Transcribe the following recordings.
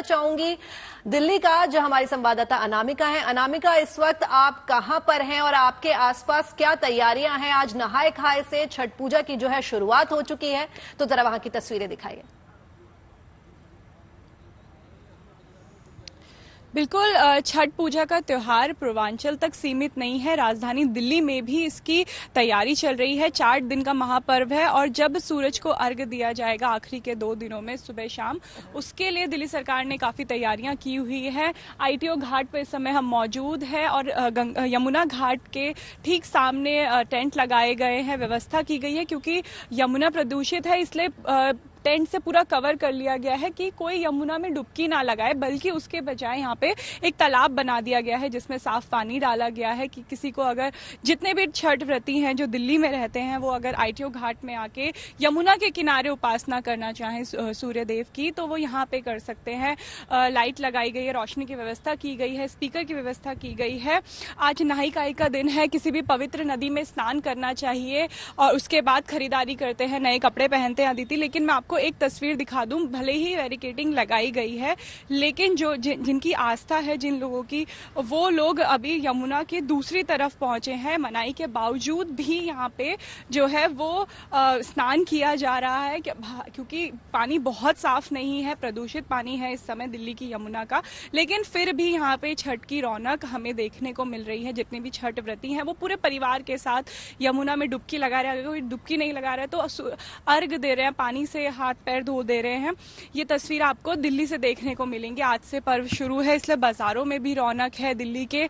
चाहूंगी दिल्ली का, जो हमारी संवाददाता अनामिका है। अनामिका, इस वक्त आप कहां पर हैं और आपके आसपास क्या तैयारियां हैं? आज नहाए खाए से छठ पूजा की जो है शुरुआत हो चुकी है, तो जरा वहां की तस्वीरें दिखाइए। बिल्कुल, छठ पूजा का त्योहार पूर्वांचल तक सीमित नहीं है। राजधानी दिल्ली में भी इसकी तैयारी चल रही है। 4 दिन का महापर्व है और जब सूरज को अर्घ्य दिया जाएगा आखिरी के 2 दिनों में सुबह शाम, उसके लिए दिल्ली सरकार ने काफ़ी तैयारियां की हुई है। आईटीओ घाट पर इस समय हम मौजूद हैं और यमुना घाट के ठीक सामने टेंट लगाए गए हैं। व्यवस्था की गई है क्योंकि यमुना प्रदूषित है, इसलिए टेंट से पूरा कवर कर लिया गया है कि कोई यमुना में डुबकी ना लगाए, बल्कि उसके बजाय यहाँ पे एक तालाब बना दिया गया है जिसमें साफ पानी डाला गया है कि किसी को, अगर जितने भी छठ व्रती हैं जो दिल्ली में रहते हैं, वो अगर आईटीओ घाट में आके यमुना के किनारे उपासना करना चाहें सूर्य देव की, तो वो यहाँ पे कर सकते हैं। लाइट लगाई गई है, रोशनी की व्यवस्था की गई है, स्पीकर की व्यवस्था की गई है। आज नहाई खाई का दिन है, किसी भी पवित्र नदी में स्नान करना चाहिए और उसके बाद खरीदारी करते हैं, नए कपड़े पहनते हैं अदिति। लेकिन मैं आपको एक तस्वीर दिखा दूं, भले ही बैरिकेडिंग लगाई गई है, लेकिन जो जिनकी आस्था है जिन लोगों की, वो लोग अभी यमुना के दूसरी तरफ पहुंचे हैं। मनाही के बावजूद भी यहाँ पे जो है वो स्नान किया जा रहा है क्योंकि पानी बहुत साफ नहीं है, प्रदूषित पानी है इस समय दिल्ली की यमुना का। लेकिन फिर भी यहाँ पे छठ की रौनक हमें देखने को मिल रही है। जितने भी छठ व्रती हैं वो पूरे परिवार के साथ यमुना में डुबकी लगा रहे हैं। अगर कोई डुबकी नहीं लगा रहा है तो अर्घ दे रहे हैं, पानी से हाथ पैर धो दे रहे हैं। ये तस्वीर आपको दिल्ली से देखने को मिलेंगी। आज से पर्व शुरू है, इसलिए बाजारों में भी रौनक है। दिल्ली के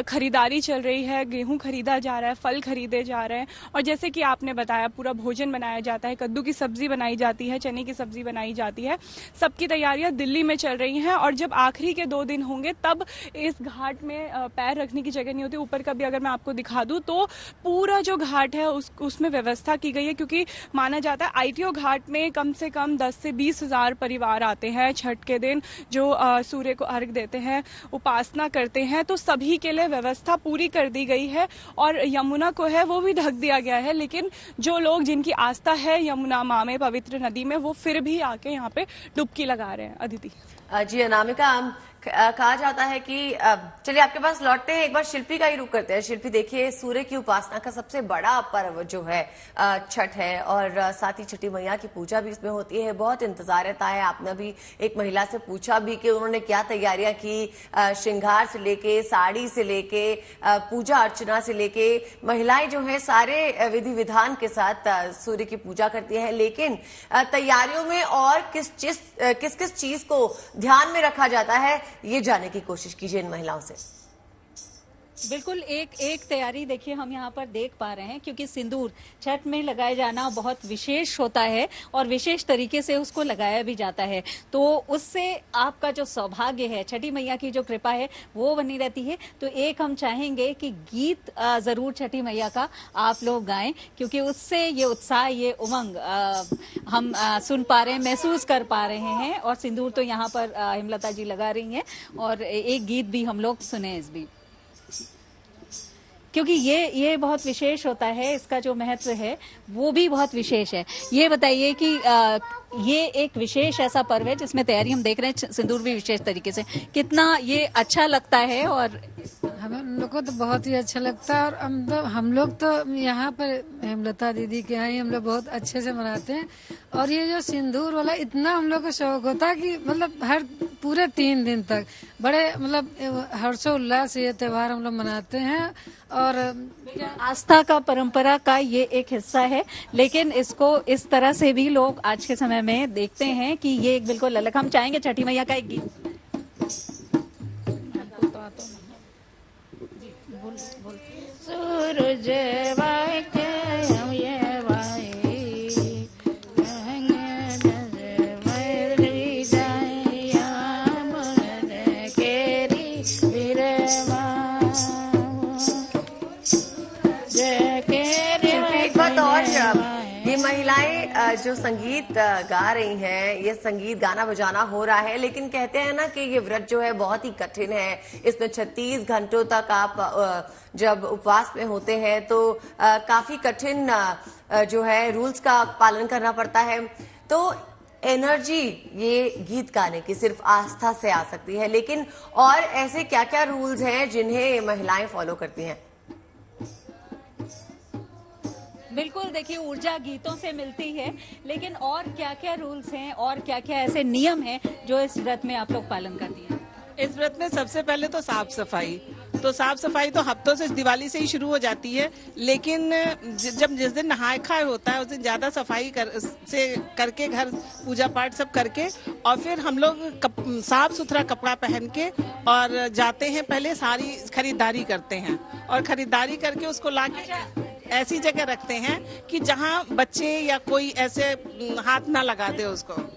खरीदारी चल रही है, गेहूं खरीदा जा रहा है, फल खरीदे जा रहे हैं और जैसे कि आपने बताया पूरा भोजन बनाया जाता है, कद्दू की सब्जी बनाई जाती है, चने की सब्जी बनाई जाती है। सबकी तैयारियां दिल्ली में चल रही हैं और जब आखिरी के 2 दिन होंगे तब इस घाट में पैर रखने की जगह नहीं होती। ऊपर का भी अगर मैं आपको दिखा दूं तो पूरा जो घाट है उसमें व्यवस्था की गई है, क्योंकि माना जाता है आईटीओ घाट में कम से कम 10 से 20 हजार परिवार आते हैं छठ के दिन, जो सूर्य को अर्घ देते हैं, उपासना करते हैं। तो सभी के लिए व्यवस्था पूरी कर दी गई है और यमुना को है वो भी ढक दिया गया है। लेकिन जो लोग जिनकी आस्था है यमुना माँ में, पवित्र नदी में, वो फिर भी आके यहाँ पे डुबकी लगा रहे हैं। अदिति जी अनामिका, कहा जाता है कि चलिए आपके पास लौटते हैं, एक बार शिल्पी का ही रुख करते हैं। शिल्पी, देखिए सूर्य की उपासना का सबसे बड़ा पर्व जो है छठ है और साथ ही छठी मैया की पूजा भी इसमें होती है। बहुत इंतजार रहता है। आपने भी एक महिला से पूछा भी कि उन्होंने क्या तैयारियां की, श्रृंगार से लेके, साड़ी से लेके, पूजा अर्चना से लेके, महिलाएं जो है सारे विधि विधान के साथ सूर्य की पूजा करती है। लेकिन तैयारियों में और किस किस चीज को ध्यान में रखा जाता है, ये जानने की कोशिश कीजिए इन महिलाओं से। बिल्कुल एक तैयारी देखिए हम यहाँ पर देख पा रहे हैं, क्योंकि सिंदूर छठ में लगाया जाना बहुत विशेष होता है और विशेष तरीके से उसको लगाया भी जाता है। तो उससे आपका जो सौभाग्य है, छठी मैया की जो कृपा है वो बनी रहती है। तो एक हम चाहेंगे कि गीत जरूर छठी मैया का आप लोग गाएं, क्योंकि उससे ये उत्साह, ये उमंग हम सुन पा रहे हैं, महसूस कर पा रहे हैं। और सिंदूर तो यहाँ पर हेमलता जी लगा रही हैं और एक गीत भी हम लोग सुने इस भी, क्योंकि ये बहुत विशेष होता है। इसका जो महत्व है वो भी बहुत विशेष है। ये बताइए कि ये एक विशेष ऐसा पर्व है जिसमें तैयारी हम देख रहे हैं, सिंदूर भी विशेष तरीके से, कितना ये अच्छा लगता है। और हम लोग को तो बहुत ही अच्छा लगता है। और हम लोग तो यहाँ पर हेमलता दीदी के यहाँ ही हम लोग बहुत अच्छे से मनाते हैं। और ये जो सिंदूर वाला इतना हम लोग को शौक होता है कि मतलब हर पूरे 3 दिन तक बड़े मतलब हर्षोल्लास से ये त्योहार हम लोग मनाते हैं। और आस्था का, परंपरा का ये एक हिस्सा है। लेकिन इसको इस तरह से भी लोग आज के समय में देखते हैं कि ये एक बिल्कुल अलग। हम चाहेंगे छठी मैया का एक गीत। सूरज ये महिलाएं जो संगीत गा रही हैं, ये संगीत गाना बजाना हो रहा है, लेकिन कहते हैं ना कि ये व्रत जो है बहुत ही कठिन है। इसमें 36 घंटों तक आप जब उपवास में होते हैं तो काफी कठिन जो है रूल्स का पालन करना पड़ता है। तो एनर्जी ये गीत गाने की सिर्फ आस्था से आ सकती है, लेकिन और ऐसे क्या क्या रूल्स हैं जिन्हें महिलाएं फॉलो करती हैं? बिल्कुल, देखिए ऊर्जा गीतों से मिलती है, लेकिन और क्या क्या रूल्स हैं और क्या क्या ऐसे नियम हैं जो इस व्रत में आप लोग पालन करती हैं? इस व्रत में सबसे पहले तो साफ सफाई तो हफ्तों से, दिवाली से ही शुरू हो जाती है, लेकिन जिस दिन नहाय खाए होता है उस दिन ज्यादा सफाई करके घर पूजा पाठ सब करके, और फिर हम लोग साफ सुथरा कपड़ा पहन के और जाते हैं, पहले सारी खरीदारी करते हैं और खरीदारी करके उसको लाके ऐसी जगह रखते हैं कि जहां बच्चे या कोई ऐसे हाथ ना लगा दे उसको।